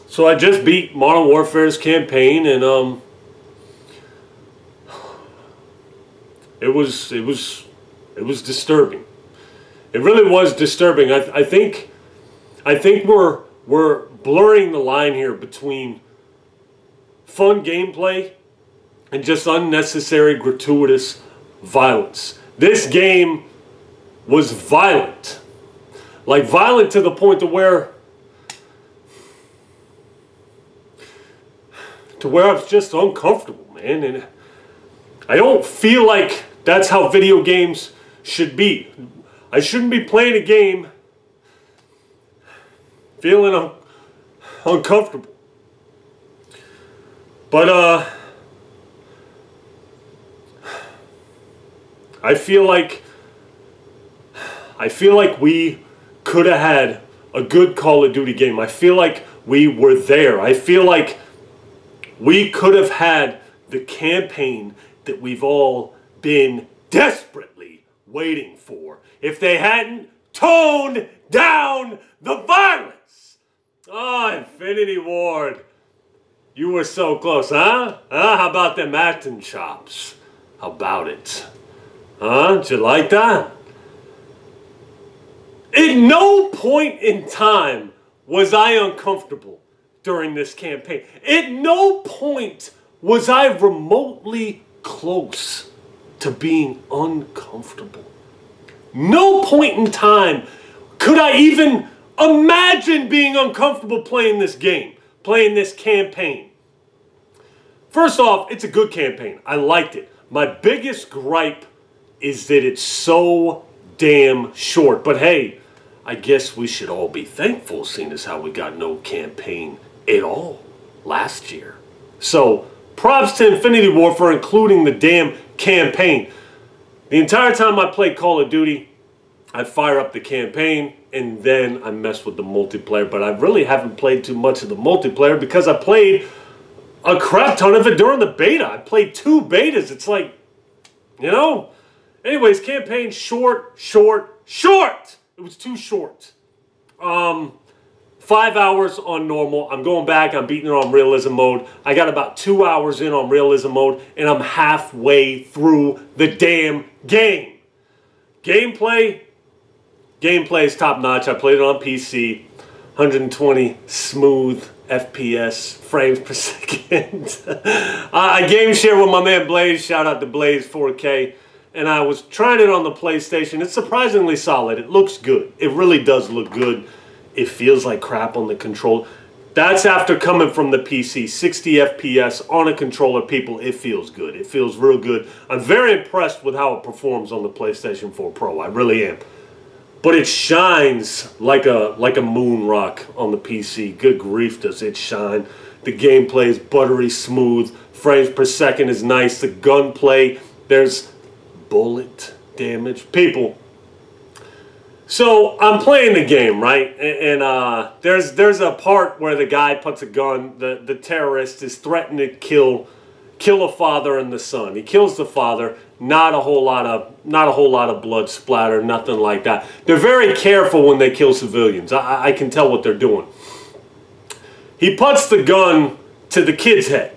So I just beat Modern Warfare's campaign, and it was disturbing. It really was disturbing. I think we're blurring the line here between fun gameplay and just unnecessary, gratuitous violence. This game was violent. Like, violent to the point to where I was just uncomfortable, man. And I don't feel like that's how video games should be. I shouldn't be playing a game feeling uncomfortable. But I feel like we could have had a good Call of Duty game. I feel like we were there. I feel like we could have had the campaign that we've all been desperately waiting for if they hadn't toned down the violence. Oh, Infinity Ward. You were so close, huh? How about them acting chops? How about it? Huh? Did you like that? At no point in time was I uncomfortable during this campaign. At no point was I remotely close to being uncomfortable. No point in time could I even imagine being uncomfortable playing this game, playing this campaign. First off, it's a good campaign. I liked it. My biggest gripe is that it's so damn short. But hey, I guess we should all be thankful, seeing as how we got no campaign at all last year. So, props to Infinity Ward for including the damn campaign. The entire time I played Call of Duty, I fire up the campaign and then I mess with the multiplayer. But I really haven't played too much of the multiplayer because I played a crap ton of it during the beta. I played 2 betas. It's like, you know. Anyways, campaign short. It was too short. 5 hours on normal. I'm going back. I'm beating it on realism mode. I got about 2 hours in on realism mode, and I'm halfway through the damn game. Gameplay is top notch. I played it on PC, 120 smooth FPS frames per second. I game share with my man Blaze. Shout out to Blaze 4K. And I was trying it on the PlayStation. It's surprisingly solid. It looks good. It really does look good. It feels like crap on the controller. That's after coming from the PC. 60 FPS on a controller, people. It feels good. It feels real good. I'm very impressed with how it performs on the PlayStation 4 Pro. I really am. But it shines like a moon rock on the PC. Good grief, does it shine. The gameplay is buttery smooth. Frames per second is nice. The gunplay, there's bullet damage. People. So I'm playing the game, right? And there's a part where the guy puts a gun, the terrorist is threatening to kill a father and the son. He kills the father, not a whole lot of blood splatter, nothing like that. They're very careful when they kill civilians. I can tell what they're doing. He puts the gun to the kid's head.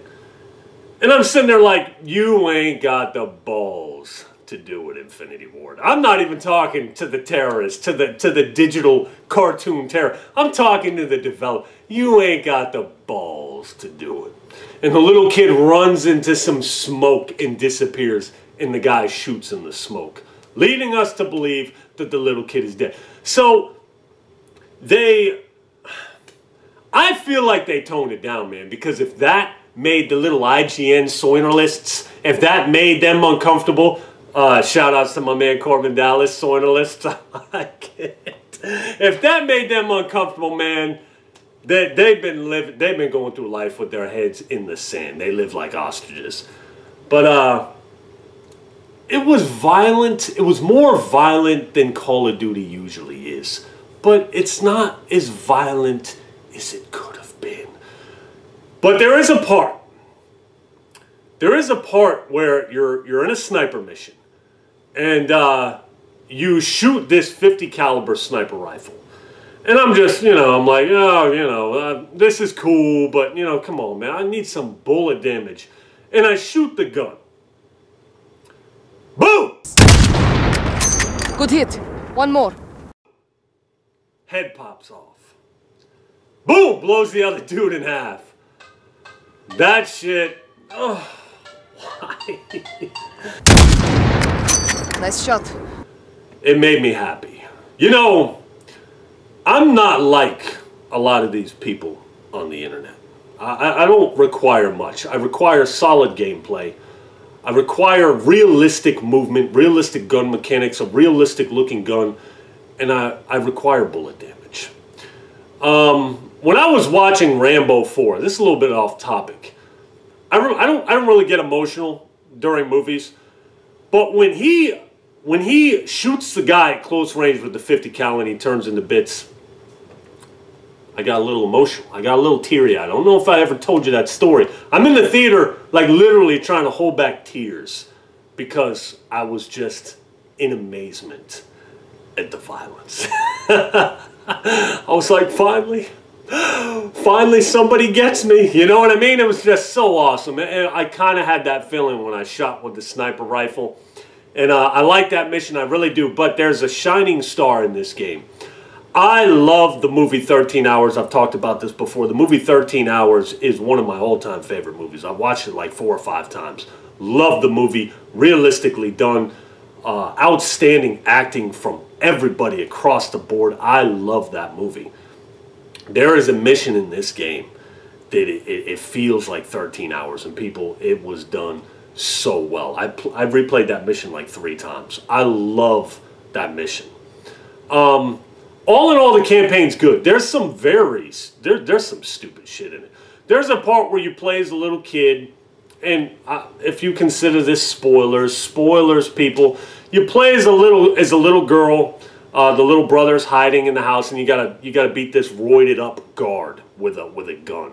And I'm sitting there like, you ain't got the balls to do it, Infinity Ward. I'm not even talking to the terrorists, to the digital cartoon terror. I'm talking to the developer. You ain't got the balls to do it. And the little kid runs into some smoke and disappears, and the guy shoots in the smoke, leading us to believe that the little kid is dead. So I feel like they toned it down, man, because if that made the little IGN soinalists, if that made them uncomfortable, shout outs to my man Corbin Dallas, soinalists, if that made them uncomfortable, man, they've been going through life with their heads in the sand. They live like ostriches. But it was violent. It was more violent than Call of Duty usually is. But it's not as violent as it could have been. But there is a part. There is a part where you're in a sniper mission. And you shoot this 50 caliber sniper rifle. And I'm just, I'm like, oh, this is cool, but, come on, man. I need some bullet damage. And I shoot the gun. Boom! Good hit. One more. Head pops off. Boom! Blows the other dude in half. That shit. Oh, why? Nice shot. It made me happy. I'm not like a lot of these people on the internet. I don't require much. I require solid gameplay. I require realistic movement, realistic gun mechanics, a realistic looking gun, and I require bullet damage. When I was watching Rambo 4, this is a little bit off topic. I don't really get emotional during movies, but when he shoots the guy at close range with the 50 cal and he turns into bits, I got a little emotional. I got a little teary-eyed. I don't know if I ever told you that story. I'm in the theater, like literally trying to hold back tears because I was just in amazement at the violence. I was like, finally somebody gets me. You know what I mean? It was just so awesome. And I kind of had that feeling when I shot with the sniper rifle. And I like that mission, I really do. But there's a shining star in this game. I love the movie 13 Hours. I've talked about this before. The movie 13 Hours is one of my all-time favorite movies. I've watched it like 4 or 5 times. Love the movie. Realistically done. Outstanding acting from everybody across the board. I love that movie. There is a mission in this game that it feels like 13 Hours. And people, it was done so well. I've replayed that mission like 3 times. I love that mission. All in all, the campaign's good. There's some there's some stupid shit in it. There's a part where you play as a little kid, and if you consider this spoilers, people, you play as a little girl. The little brother's hiding in the house, and you gotta beat this roided up guard with a gun.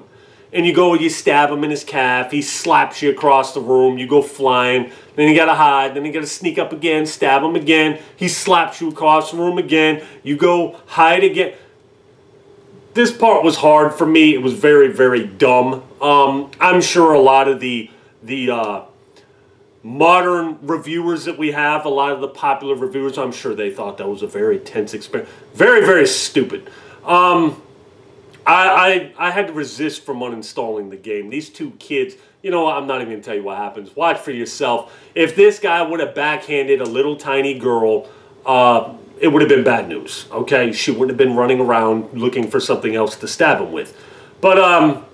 And you stab him in his calf. He slaps you across the room. You go flying. Then you gotta hide. Then you gotta sneak up again, stab him again. He slaps you across the room again. You go hide again. This part was hard for me. It was very, very dumb. I'm sure a lot of the modern reviewers that we have, a lot of the popular reviewers, I'm sure they thought that was a very tense experience. Very, very stupid. I had to resist from uninstalling the game. These 2 kids, you know what, I'm not even going to tell you what happens. Watch for yourself. If this guy would have backhanded a little tiny girl, it would have been bad news, okay? She wouldn't have been running around looking for something else to stab him with. But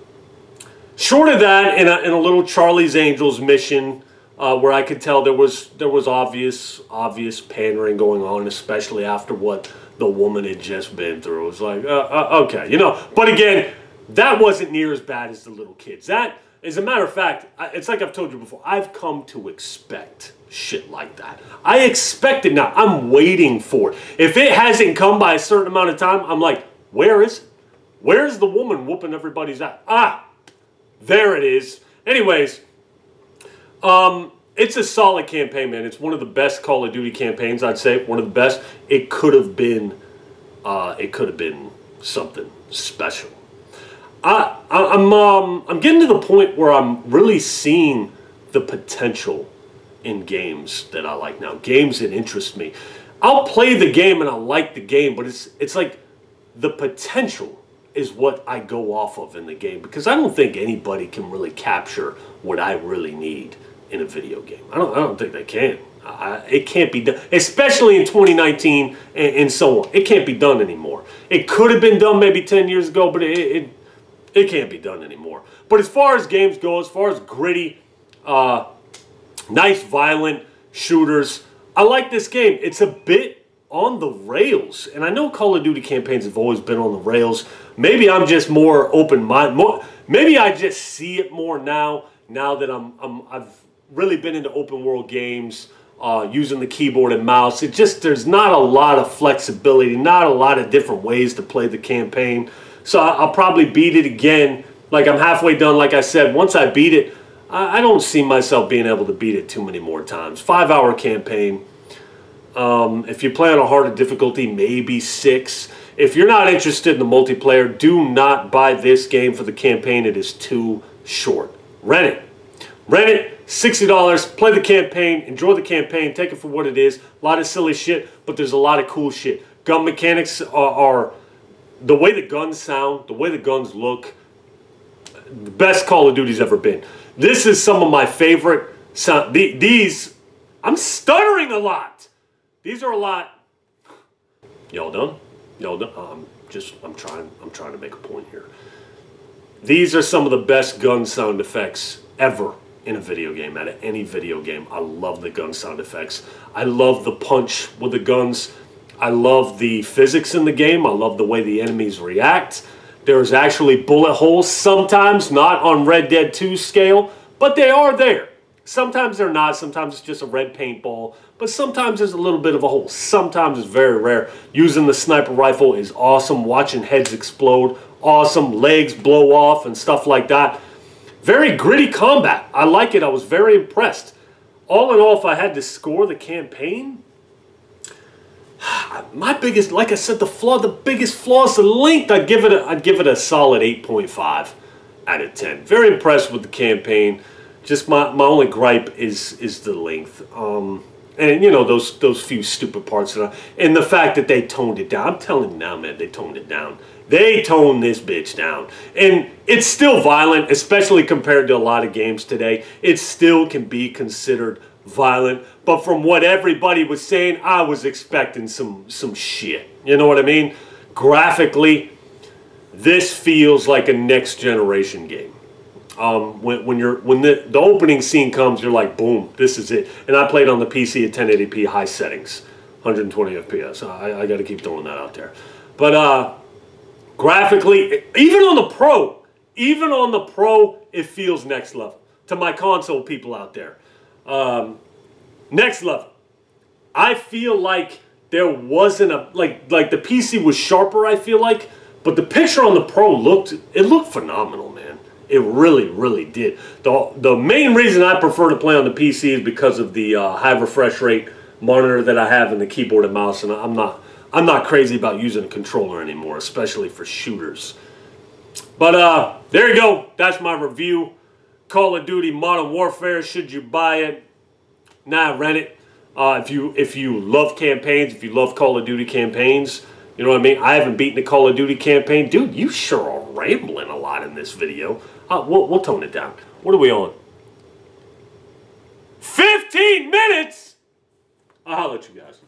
short of that, in a little Charlie's Angels mission, where I could tell there was obvious pandering going on, especially after what the woman had just been through. It was like, okay, But again, that wasn't near as bad as the little kids. That, as a matter of fact, it's like I've told you before, I've come to expect shit like that. I expect it now. I'm waiting for it. If it hasn't come by a certain amount of time, I'm like, where is it? Where's the woman whooping everybody's ass? Ah, there it is. Anyways, it's a solid campaign, man. It's one of the best Call of Duty campaigns, I'd say. One of the best. It could have been something special. I'm getting to the point where I'm really seeing the potential in games that I like now. Games that interest me. I'll play the game and I like the game, but it's like the potential is what I go off of in the game, because I don't think anybody can really capture what I really need in a video game. I don't think they can. It can't be done, especially in 2019 and so on. It can't be done anymore. It could have been done maybe 10 years ago, but it can't be done anymore. But as far as games go, as far as gritty, nice violent shooters, I like this game. It's a bit on the rails, and I know Call of Duty campaigns have always been on the rails. Maybe I'm just more open-minded. Maybe I just see it more now that I've really been into open world games, using the keyboard and mouse. There's not a lot of flexibility, not a lot of different ways to play the campaign. So I'll probably beat it again. Like, I'm halfway done, like I said. Once I beat it, I don't see myself being able to beat it too many more times. 5-hour campaign. If you play on a harder difficulty, maybe 6. If you're not interested in the multiplayer, do not buy this game for the campaign. It is too short. Rent it. Rent it, $60, play the campaign, enjoy the campaign, take it for what it is. A lot of silly shit, but there's a lot of cool shit. Gun mechanics are the way the guns sound, the way the guns look, the best Call of Duty's ever been. This is some of my favorite sound. These, I'm stuttering a lot. These are a lot. Y'all done? Y'all done? I'm trying to make a point here. These are some of the best gun sound effects ever in a video game, out of any video game. I love the gun sound effects. I love the punch with the guns. I love the physics in the game. I love the way the enemies react. There's actually bullet holes sometimes, not on Red Dead 2 scale, but they are there. Sometimes they're not. Sometimes it's just a red paintball, but sometimes there's a little bit of a hole. Sometimes it's very rare. Using the sniper rifle is awesome. Watching heads explode, awesome. Legs blow off and stuff like that. Very gritty combat. I like it. I was very impressed. All in all, if I had to score the campaign, my biggest, like I said, the biggest flaw is the length. I'd give it a solid 8.5 out of 10. Very impressed with the campaign. Just my only gripe is the length. And you know, those few stupid parts and the fact that they toned it down. I'm telling you now, man, they toned it down. They toned this bitch down. And it's still violent, especially compared to a lot of games today. It still can be considered violent. But from what everybody was saying, I was expecting some shit. You know what I mean? Graphically, this feels like a next generation game. When the opening scene comes, you're like, boom, this is it. And I played on the PC at 1080p high settings, 120 FPS. I got to keep throwing that out there. But graphically, even on the Pro, it feels next level. To my console people out there, next level. I feel like there wasn't a like the PC was sharper. I feel like, but the picture on the Pro looked phenomenal, man. It really, really did. The main reason I prefer to play on the PC is because of the high refresh rate monitor that I have and the keyboard and mouse, and I'm not crazy about using a controller anymore, especially for shooters. But there you go. That's my review. Call of Duty Modern Warfare. Should you buy it? Nah, rent it. If you love campaigns, if you love Call of Duty campaigns, you know what I mean? I haven't beaten a Call of Duty campaign. Dude, you sure are rambling a lot in this video. We'll tone it down. What are we on? 15 minutes? I'll holler at you guys.